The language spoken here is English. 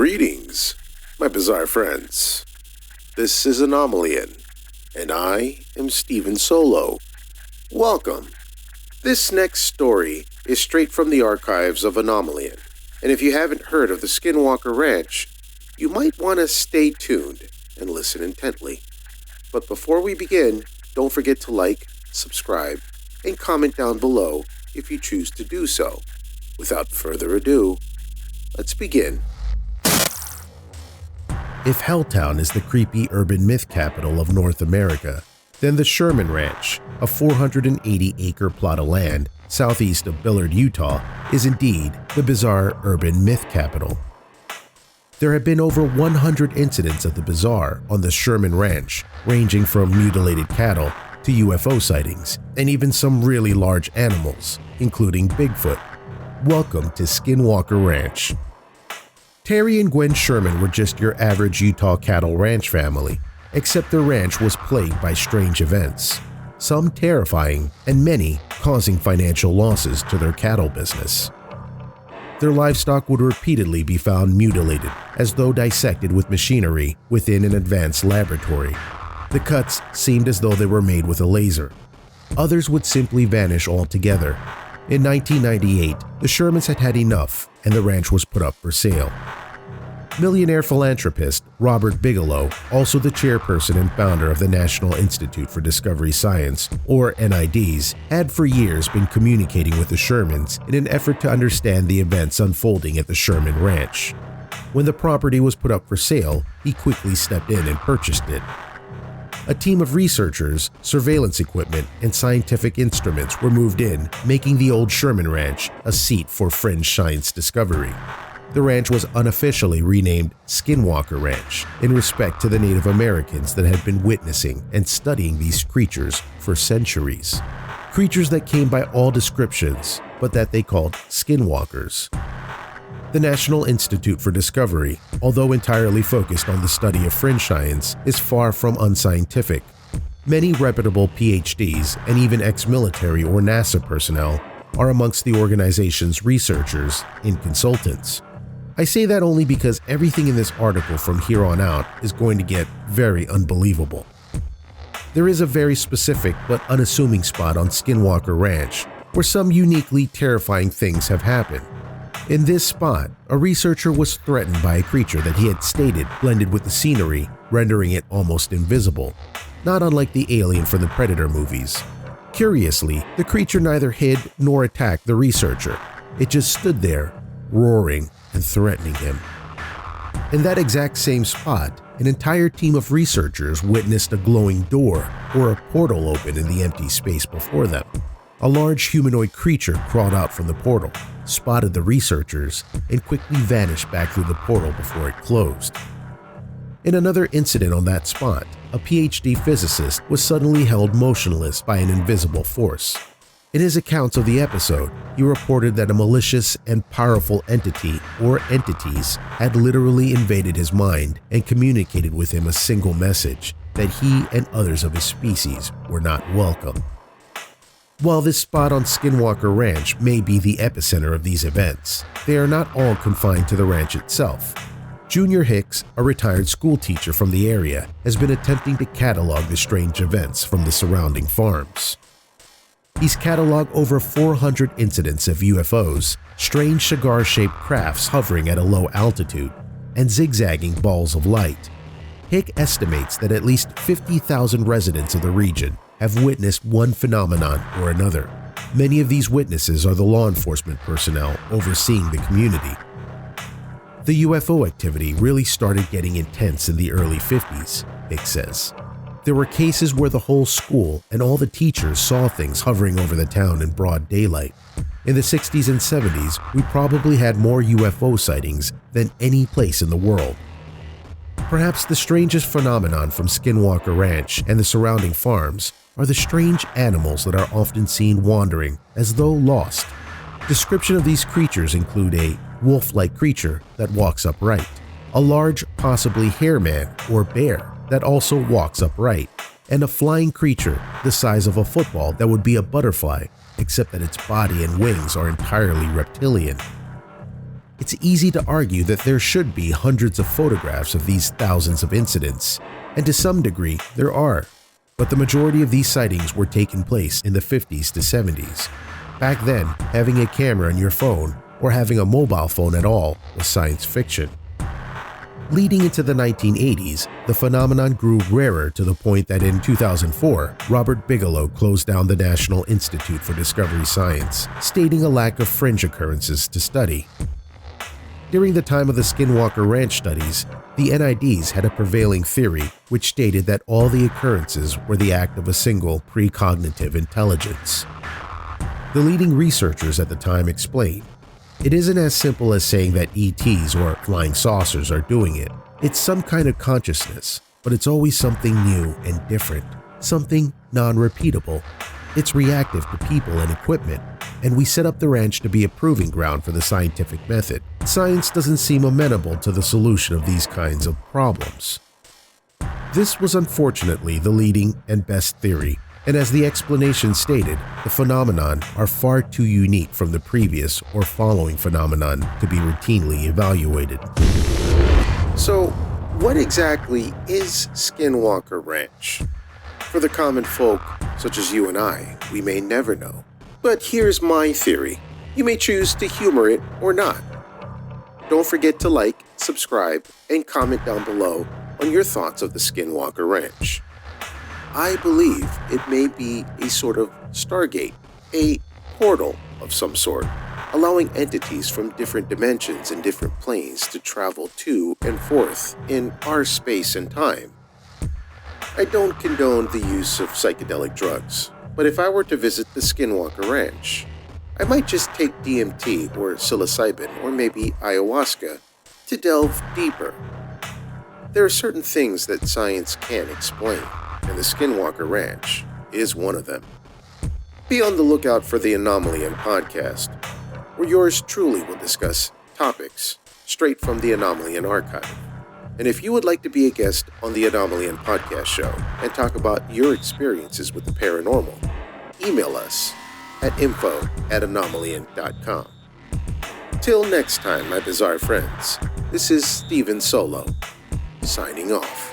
Greetings, my bizarre friends. This is Anomalyan, and I am Stephen Solo. Welcome. This next story is straight from the archives of Anomalyan, and if you haven't heard of the Skinwalker Ranch, you might want to stay tuned and listen intently. But before we begin, don't forget to like, subscribe, and comment down below if you choose to do so. Without further ado, let's begin. If Helltown is the creepy urban myth capital of North America, then the Sherman Ranch, a 480-acre plot of land southeast of Billard, Utah, is indeed the bizarre urban myth capital. There have been over 100 incidents of the bizarre on the Sherman Ranch, ranging from mutilated cattle to UFO sightings, and even some really large animals, including Bigfoot. Welcome to Skinwalker Ranch. Terry and Gwen Sherman were just your average Utah cattle ranch family, except their ranch was plagued by strange events, some terrifying and many causing financial losses to their cattle business. Their livestock would repeatedly be found mutilated, as though dissected with machinery within an advanced laboratory. The cuts seemed as though they were made with a laser. Others would simply vanish altogether. In 1998, the Shermans had had enough, and the ranch was put up for sale. Millionaire philanthropist Robert Bigelow, also the chairperson and founder of the National Institute for Discovery Science, or NIDS, had for years been communicating with the Shermans in an effort to understand the events unfolding at the Sherman Ranch. When the property was put up for sale, he quickly stepped in and purchased it. A team of researchers, surveillance equipment, and scientific instruments were moved in, making the old Sherman Ranch a seat for fringe science discovery. The ranch was unofficially renamed Skinwalker Ranch in respect to the Native Americans that had been witnessing and studying these creatures for centuries. Creatures that came by all descriptions, but that they called skinwalkers. The National Institute for Discovery, although entirely focused on the study of fringe science, is far from unscientific. Many reputable PhDs and even ex-military or NASA personnel are amongst the organization's researchers and consultants. I say that only because everything in this article from here on out is going to get very unbelievable. There is a very specific but unassuming spot on Skinwalker Ranch where some uniquely terrifying things have happened. In this spot, a researcher was threatened by a creature that he had stated blended with the scenery, rendering it almost invisible, not unlike the alien from the Predator movies. Curiously, the creature neither hid nor attacked the researcher. It just stood there, roaring and threatening him. In that exact same spot, an entire team of researchers witnessed a glowing door or a portal open in the empty space before them. A large humanoid creature crawled out from the portal, spotted the researchers, and quickly vanished back through the portal before it closed. In another incident on that spot, a PhD physicist was suddenly held motionless by an invisible force. In his accounts of the episode, he reported that a malicious and powerful entity or entities had literally invaded his mind and communicated with him a single message that he and others of his species were not welcome. While this spot on Skinwalker Ranch may be the epicenter of these events, they are not all confined to the ranch itself. Junior Hicks, a retired school teacher from the area, has been attempting to catalog the strange events from the surrounding farms. He's cataloged over 400 incidents of UFOs, strange cigar-shaped crafts hovering at a low altitude, and zigzagging balls of light. Hick estimates that at least 50,000 residents of the region have witnessed one phenomenon or another. Many of these witnesses are the law enforcement personnel overseeing the community. The UFO activity really started getting intense in the early 50s, Hick says. There were cases where the whole school and all the teachers saw things hovering over the town in broad daylight. In the 60s and 70s, we probably had more UFO sightings than any place in the world. Perhaps the strangest phenomenon from Skinwalker Ranch and the surrounding farms are the strange animals that are often seen wandering as though lost. Description of these creatures include a wolf-like creature that walks upright, a large, possibly hairman or bear that also walks upright, and a flying creature the size of a football that would be a butterfly, except that its body and wings are entirely reptilian. It's easy to argue that there should be hundreds of photographs of these thousands of incidents, and to some degree there are, but the majority of these sightings were taking place in the 50s to 70s. Back then, having a camera on your phone or having a mobile phone at all was science fiction. Leading into the 1980s, the phenomenon grew rarer to the point that in 2004, Robert Bigelow closed down the National Institute for Discovery Science, stating a lack of fringe occurrences to study. During the time of the Skinwalker Ranch studies, the NIDs had a prevailing theory which stated that all the occurrences were the act of a single precognitive intelligence. The leading researchers at the time explained, "It isn't as simple as saying that ETs or flying saucers are doing it. It's some kind of consciousness, but it's always something new and different, something non-repeatable. It's reactive to people and equipment, and we set up the ranch to be a proving ground for the scientific method. Science doesn't seem amenable to the solution of these kinds of problems." This was unfortunately the leading and best theory, and as the explanation stated, the phenomenon are far too unique from the previous or following phenomenon to be routinely evaluated. So, what exactly is Skinwalker Ranch? For the common folk, such as you and I, we may never know. But here's my theory. You may choose to humor it or not. Don't forget to like, subscribe, and comment down below on your thoughts of the Skinwalker Ranch. I believe it may be a sort of Stargate, a portal of some sort, allowing entities from different dimensions and different planes to travel to and forth in our space and time. I don't condone the use of psychedelic drugs, but if I were to visit the Skinwalker Ranch, I might just take DMT or psilocybin or maybe ayahuasca to delve deeper. There are certain things that science can't explain, and the Skinwalker Ranch is one of them. Be on the lookout for the Anomaly podcast, where yours truly will discuss topics straight from the Anomaly archive. And if you would like to be a guest on the Anomaly podcast show and talk about your experiences with the paranormal, email us at info@anomalyan.com. Till next time, my bizarre friends, this is Steven Solo, signing off.